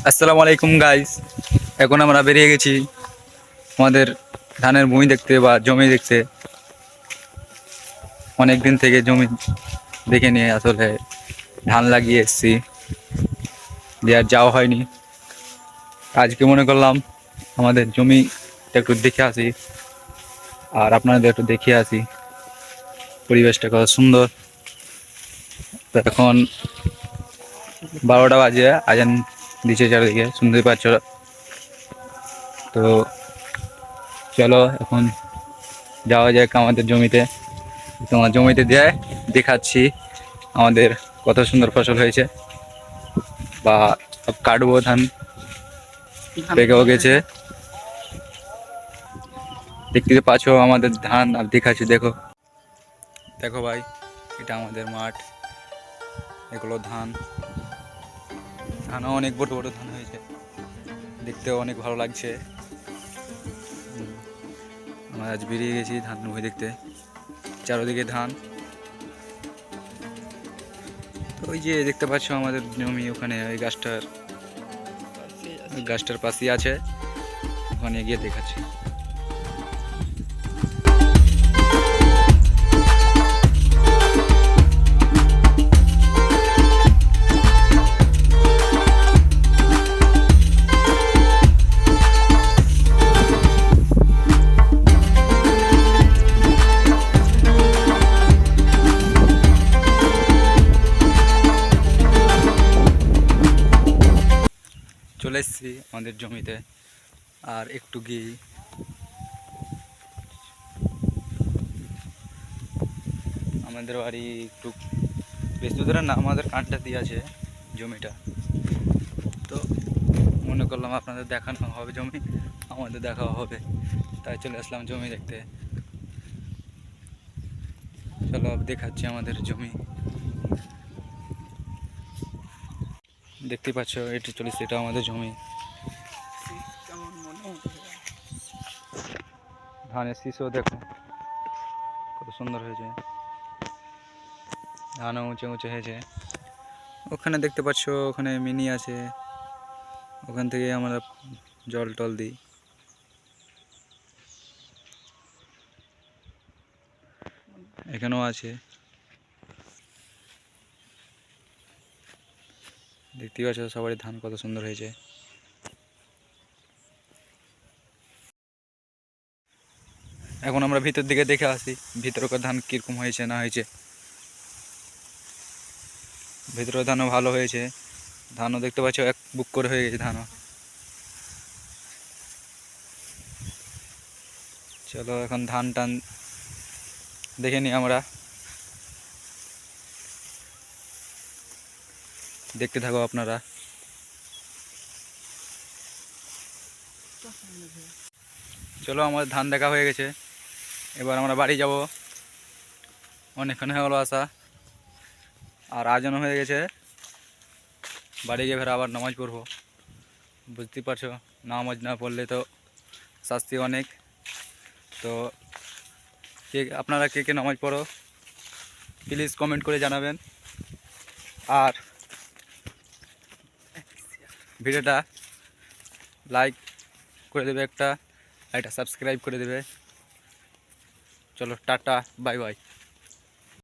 আসসালামু আলাইকুম গাইস। এখন আমরা বেরিয়ে গেছি আমাদের ধানের ভূমি দেখতে বা জমি দেখতে। অনেক দিন থেকে জমি দেখে নিয়ে আসলে ধান লাগিয়ে এসেছি, দিয়ে আর যাওয়া হয়নি। আজকে মনে করলাম আমাদের জমিটা একটু দেখে আসি আর আপনাদের একটু দেখিয়ে আসি পরিবেশটা কত সুন্দর। তো এখন 12টা বাজে, আজান দিচ্ছে চারিদিকে, শুনতেই পাচ্ছ। তো চলো এখন যাওয়া যাক আমাদের জমিতে। তোমার জমিতে দিয়ে দেখাচ্ছি আমাদের কত সুন্দর ফসল হয়েছে, বা সব কাটবো, ধান পেকেও গেছে। দেখতে পাচ্ছ আমাদের ধান, আর দেখাচ্ছি, দেখো দেখো ভাই, এটা আমাদের মাঠ, এগুলো ধান। ধানও অনেক বড় বড় ধান হয়েছে, দেখতেও অনেক ভালো লাগছে। আমরা আজ বেরিয়ে গেছি ধান ভুঁই দেখতে, চারোদিকে ধান। তো ওই যে দেখতে পাচ্ছ আমাদের জমি, ওখানে ওই গাছটার পাশেই আছে, ওখানে গিয়ে দেখাচ্ছি। চলে এসেছি আমাদের জমিতে, আর একটু গিয়ে আমাদের বাড়ি একটু বেশি দূরে না, আমাদের কানটা দিয়ে আছে জমিটা। তো মনে করলাম আপনাদের দেখানো হবে জমি, আমাদের দেখা হবে, তাই চলে আসলাম জমি দেখতে। চলো দেখাচ্ছি আমাদের জমি। দেখতে পাচ্ছ এটি চলেছে, এটা আমাদের জমি। ধানের শীষও দেখো কত সুন্দর হয়েছে, ধানও উঁচু উঁচু হয়েছে। ওখানে দেখতে পাচ্ছ, ওখানে মিনি আছে, ওখান থেকে আমরা জল টল দিই। এখানেও আছে, দেখতে পাচ্ছ সবারই ধান কত সুন্দর হয়েছে। এখন আমরা ভিতর দিকে দেখে আসি ভিতরকার ধান কীরকম হয়েছে না হয়েছে। ভিতরের ধানও ভালো হয়েছে, ধানও দেখতে পাচ্ছ এক বুক করে হয়ে গেছে ধানও। চলো এখন ধান টান দেখে নিই আমরা, দেখতে থাকো আপনারা। চলো আমাদের ধান দেখা হয়ে গেছে, এবার আমরা বাড়ি যাব। অনেকক্ষণ হয়ে গেলো আসা, আর আজানও হয়ে গেছে। বাড়ি গিয়ে ফের আবার নামাজ পড়বো। বুঝতেই পারছো, নামাজ না পড়লে তো শাস্তি অনেক। তো আপনারা কে কে নামাজ পড়ো প্লিজ কমেন্ট করে জানাবেন, আর ভিডিওটা লাইক করে দেবে, একটা সাবস্ক্রাইব করে দেবে। চলো টাটা, বাই বাই।